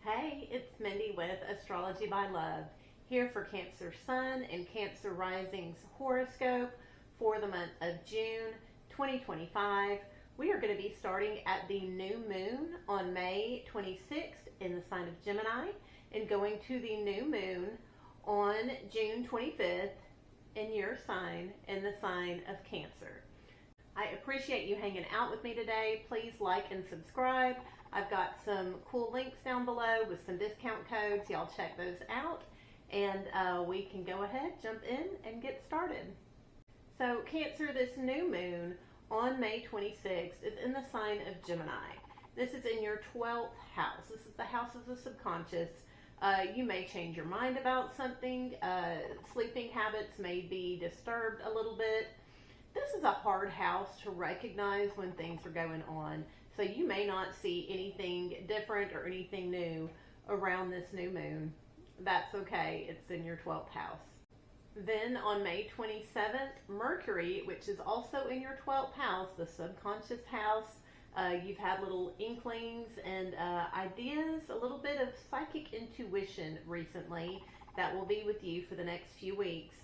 Hey, it's Mindy with Astrology by Love, here for Cancer Sun and Cancer Rising's horoscope for the month of June 2025. We are going to be starting at the new moon on May 26th in the sign of Gemini and going to the new moon on June 25th in your sign in the sign of Cancer. I appreciate you hanging out with me today. Please like and subscribe. I've got some cool links down below with some discount codes. Y'all check those out and we can go ahead, jump in and get started. So Cancer, this new moon on May 26th is in the sign of Gemini. This is in your 12th house. This is the house of the subconscious. You may change your mind about something. Sleeping habits may be disturbed a little bit. This is a hard house to recognize when things are going on. So you may not see anything different or anything new around this new moon. That's okay. It's in your 12th house. Then on May 27th, Mercury, which is also in your 12th house, the subconscious house, you've had little inklings and ideas, a little bit of psychic intuition recently that will be with you for the next few weeks.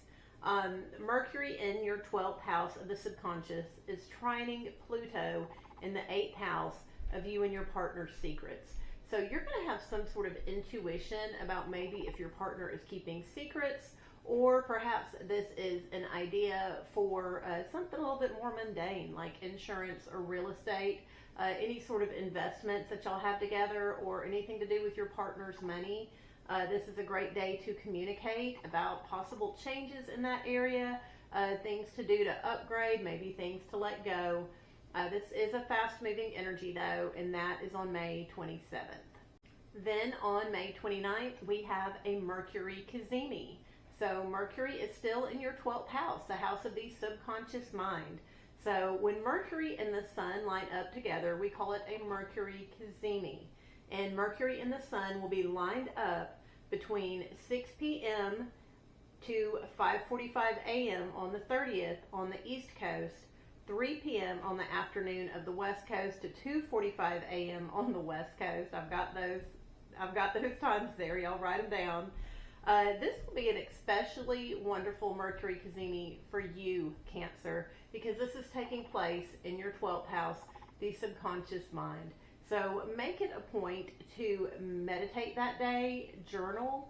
Mercury in your 12th house of the subconscious is trining Pluto in the 8th house of you and your partner's secrets. So you're going to have some sort of intuition about maybe if your partner is keeping secrets, or perhaps this is an idea for something a little bit more mundane like insurance or real estate, any sort of investments that y'all have together or anything to do with your partner's money. This is a great day to communicate about possible changes in that area, things to do to upgrade, maybe things to let go. This is a fast-moving energy, though, and that is on May 27th. Then on May 29th, we have a Mercury cazimi. So Mercury is still in your 12th house, the house of the subconscious mind. So when Mercury and the Sun line up together, we call it a Mercury cazimi. And Mercury and the Sun will be lined up between 6 p.m. to 5:45 a.m. on the 30th on the East Coast, 3 p.m. on the afternoon of the West Coast to 2:45 a.m. on the West Coast. I've got those times there. Y'all write them down. This will be an especially wonderful Mercury cazimi for you, Cancer, because this is taking place in your 12th house, the subconscious mind. So make it a point to meditate that day, journal.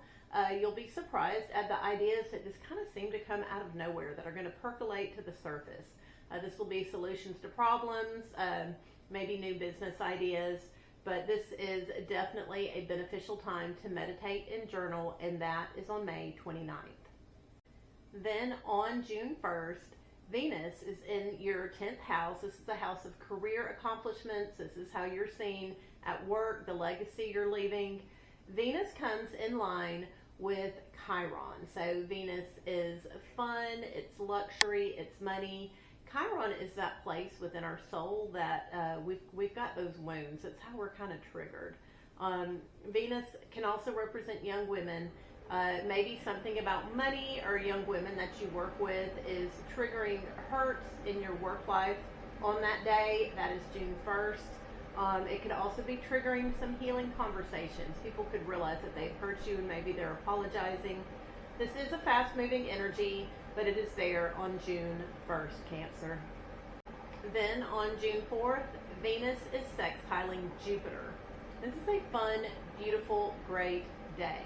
You'll be surprised at the ideas that just kind of seem to come out of nowhere that are going to percolate to the surface. This will be solutions to problems, maybe new business ideas, but this is definitely a beneficial time to meditate and journal, and that is on May 29th. Then on June 1st, Venus is in your 10th house. This is the house of career accomplishments. This is how you're seen at work, the legacy you're leaving. Venus comes in line with Chiron. So Venus is fun, it's luxury, it's money. Chiron is that place within our soul that we've got those wounds. It's how we're kind of triggered. Venus can also represent young women. Maybe something about money or young women that you work with is triggering hurts in your work life on that day. That is June 1st. It could also be triggering some healing conversations. People could realize that they've hurt you and maybe they're apologizing. This is a fast-moving energy, but it is there on June 1st, Cancer. Then on June 4th, Venus is sextiling Jupiter. This is a fun, beautiful, great day.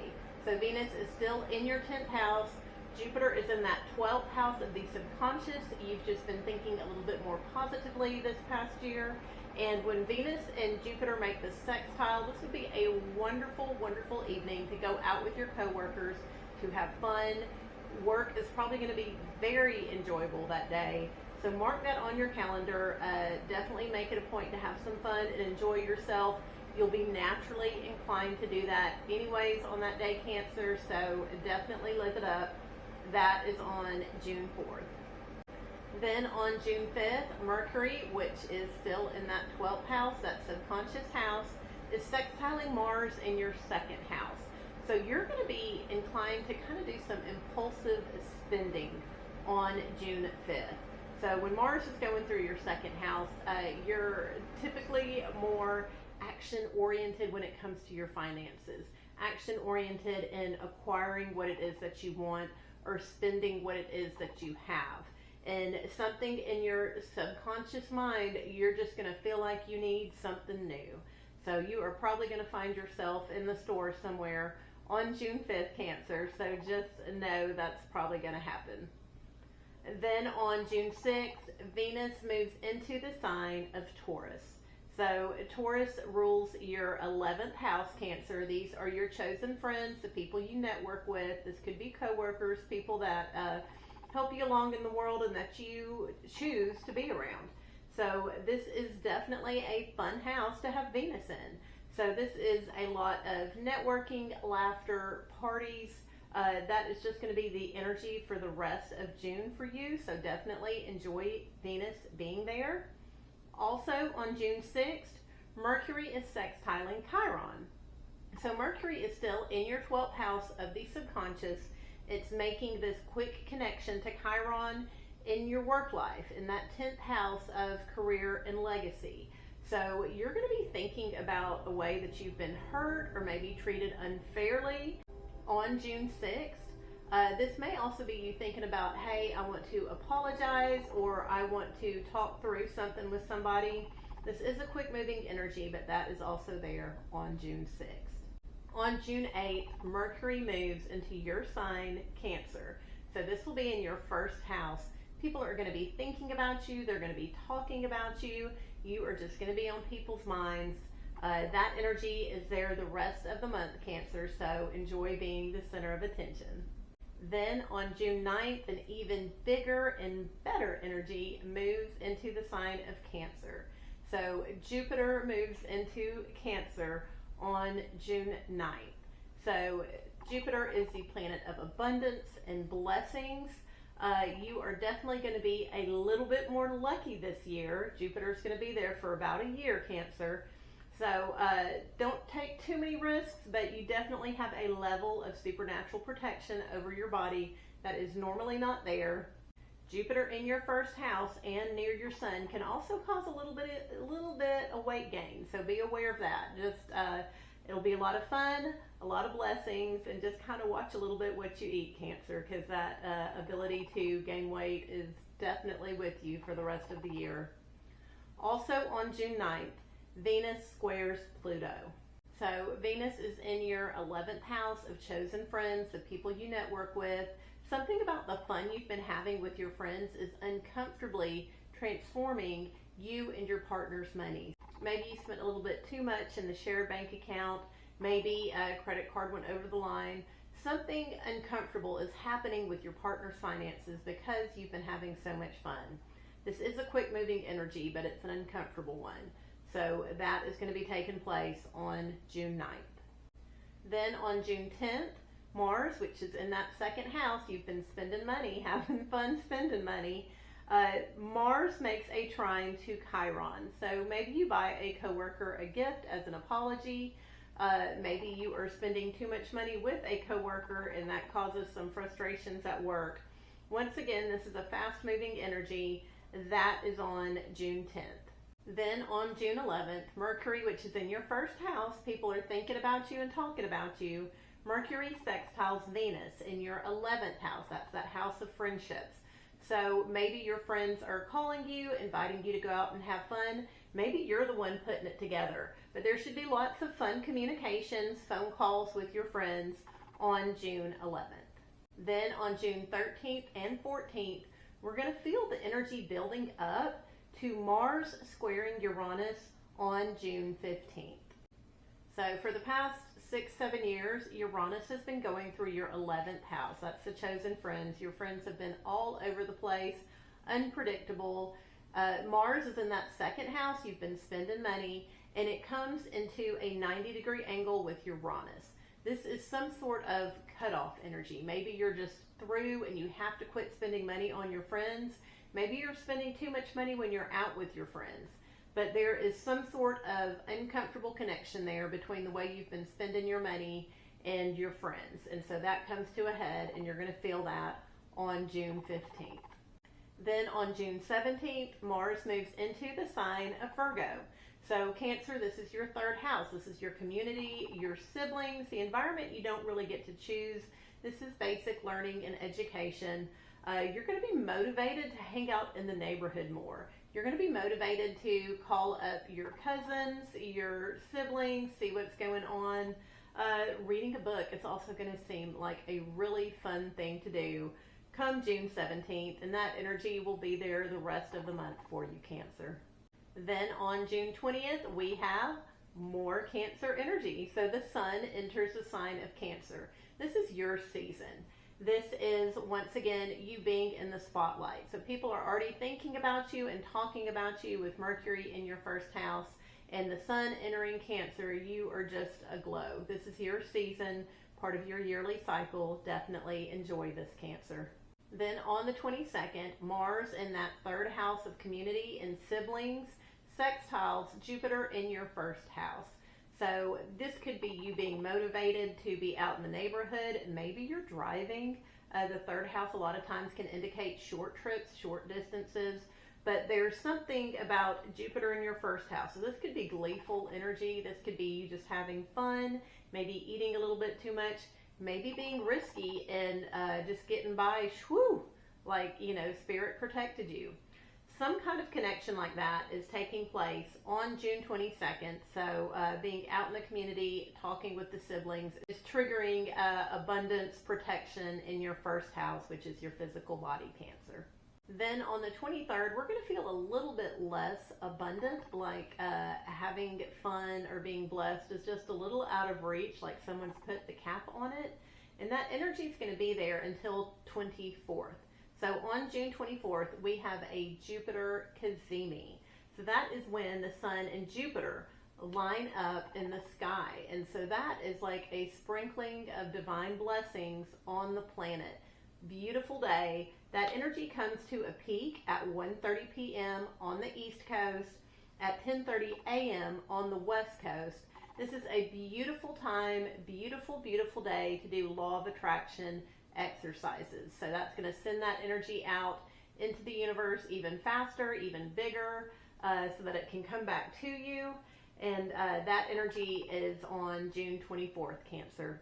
So Venus is still in your 10th house. Jupiter is in that 12th house of the subconscious. You've just been thinking a little bit more positively this past year. And when Venus and Jupiter make the sextile, this would be a wonderful, wonderful evening to go out with your coworkers, to have fun. Work is probably going to be very enjoyable that day. So mark that on your calendar. Definitely make it a point to have some fun and enjoy yourself. You'll be naturally inclined to do that anyways on that day, Cancer, so definitely live it up. That is on June 4th. Then on June 5th, Mercury, which is still in that 12th house, that subconscious house, is sextiling Mars in your 2nd house. So you're going to be inclined to kind of do some impulsive spending on June 5th. So when Mars is going through your 2nd house, you're typically more action oriented when it comes to your finances, action oriented in acquiring what it is that you want or spending what it is that you have. And something in your subconscious mind, you're just going to feel like you need something new. So you are probably going to find yourself in the store somewhere on June 5th, Cancer. So just know that's probably going to happen. Then on June 6th, Venus moves into the sign of Taurus. So Taurus rules your 11th house, Cancer. These are your chosen friends, the people you network with. This could be coworkers, people that help you along in the world and that you choose to be around. So this is definitely a fun house to have Venus in. So this is a lot of networking, laughter, parties. That is just going to be the energy for the rest of June for you. So definitely enjoy Venus being there. Also on June 6th, Mercury is sextiling Chiron. So Mercury is still in your 12th house of the subconscious. It's making this quick connection to Chiron in your work life, in that 10th house of career and legacy. So you're going to be thinking about a way that you've been hurt or maybe treated unfairly on June 6th. This may also be you thinking about, hey, I want to apologize or I want to talk through something with somebody. This is a quick moving energy, but that is also there on June 6th. On June 8th, Mercury moves into your sign, Cancer. So this will be in your first house. People are going to be thinking about you. They're going to be talking about you. You are just going to be on people's minds. That energy is there the rest of the month, Cancer, so enjoy being the center of attention. Then on June 9th, an even bigger and better energy moves into the sign of Cancer. So Jupiter moves into Cancer on June 9th. So Jupiter is the planet of abundance and blessings. You are definitely going to be a little bit more lucky this year. Jupiter's going to be there for about a year, Cancer. So don't take too many risks, but you definitely have a level of supernatural protection over your body that is normally not there. Jupiter in your first house and near your sun can also cause a little bit of weight gain. So be aware of that. Just it'll be a lot of fun, a lot of blessings, and just kind of watch a little bit what you eat, Cancer, because that ability to gain weight is definitely with you for the rest of the year. Also on June 9th, Venus squares Pluto. So Venus is in your 11th house of chosen friends, the people you network with. Something about the fun you've been having with your friends is uncomfortably transforming you and your partner's money. Maybe you spent a little bit too much in the shared bank account. Maybe a credit card went over the line. Something uncomfortable is happening with your partner's finances because you've been having so much fun. This is a quick moving energy, but it's an uncomfortable one. So that is going to be taking place on June 9th. Then on June 10th, Mars, which is in that second house, you've been spending money, having fun spending money. Mars makes a trine to Chiron. So maybe you buy a coworker a gift as an apology. Maybe you are spending too much money with a coworker and that causes some frustrations at work. Once again, this is a fast-moving energy. That is on June 10th. Then on June 11th, Mercury, which is in your first house, people are thinking about you and talking about you. Mercury sextiles Venus in your 11th house. That's that house of friendships. So maybe your friends are calling you, inviting you to go out and have fun. Maybe you're the one putting it together. But there should be lots of fun communications, phone calls with your friends on June 11th. Then on June 13th and 14th, we're going to feel the energy building up to Mars squaring Uranus on June 15th. So for the past 6-7 years, Uranus has been going through your 11th house. That's the chosen friends. Your friends have been all over the place, unpredictable. Mars is in that second house. You've been spending money, and it comes into a 90-degree angle with Uranus. This is some sort of cutoff energy. Maybe you're just through and you have to quit spending money on your friends. Maybe you're spending too much money when you're out with your friends. But there is some sort of uncomfortable connection there between the way you've been spending your money and your friends. And so that comes to a head, and you're going to feel that on June 15th. Then on June 17th, Mars moves into the sign of Virgo. So Cancer, this is your third house. This is your community, your siblings, the environment you don't really get to choose. This is basic learning and education. You're going to be motivated to hang out in the neighborhood more. You're going to be motivated to call up your cousins, your siblings, see what's going on. Reading a book is also going to seem like a really fun thing to do come June 17th, and that energy will be there the rest of the month for you, Cancer. Then on June 20th, we have more Cancer energy. So the sun enters the sign of Cancer. This is your season. This is, once again, you being in the spotlight. So people are already thinking about you and talking about you with Mercury in your first house and the sun entering Cancer. You are just aglow. This is your season, part of your yearly cycle. Definitely enjoy this, Cancer. Then on the 22nd, Mars in that third house of community and siblings sextiles Jupiter in your first house. So this could be you being motivated to be out in the neighborhood. Maybe you're driving. The third house a lot of times can indicate short trips, short distances. But there's something about Jupiter in your first house. So this could be gleeful energy. This could be you just having fun, maybe eating a little bit too much, maybe being risky and just getting by, shwoo, like, Spirit protected you. Some kind of connection like that is taking place on June 22nd. So being out in the community, talking with the siblings is triggering abundance protection in your first house, which is your physical body, Cancer. Then on the 23rd, we're going to feel a little bit less abundant, like having fun or being blessed is just a little out of reach, like someone's put the cap on it. And that energy is going to be there until 24th. So on June 24th, we have a Jupiter cazimi. So that is when the sun and Jupiter line up in the sky. And so that is like a sprinkling of divine blessings on the planet. Beautiful day. That energy comes to a peak at 1:30 p.m. on the East Coast, at 10:30 a.m. on the West Coast. This is a beautiful time, beautiful, beautiful day to do law of attraction exercises. So that's going to send that energy out into the universe even faster, even bigger, so that it can come back to you. And that energy is on June 24th, Cancer.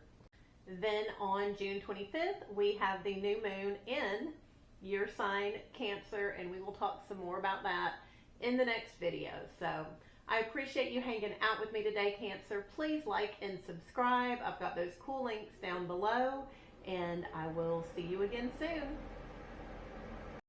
Then on June 25th, we have the new moon in your sign, Cancer, and we will talk some more about that in the next video. So I appreciate you hanging out with me today, Cancer. Please like and subscribe. I've got those cool links down below, and I will see you again soon.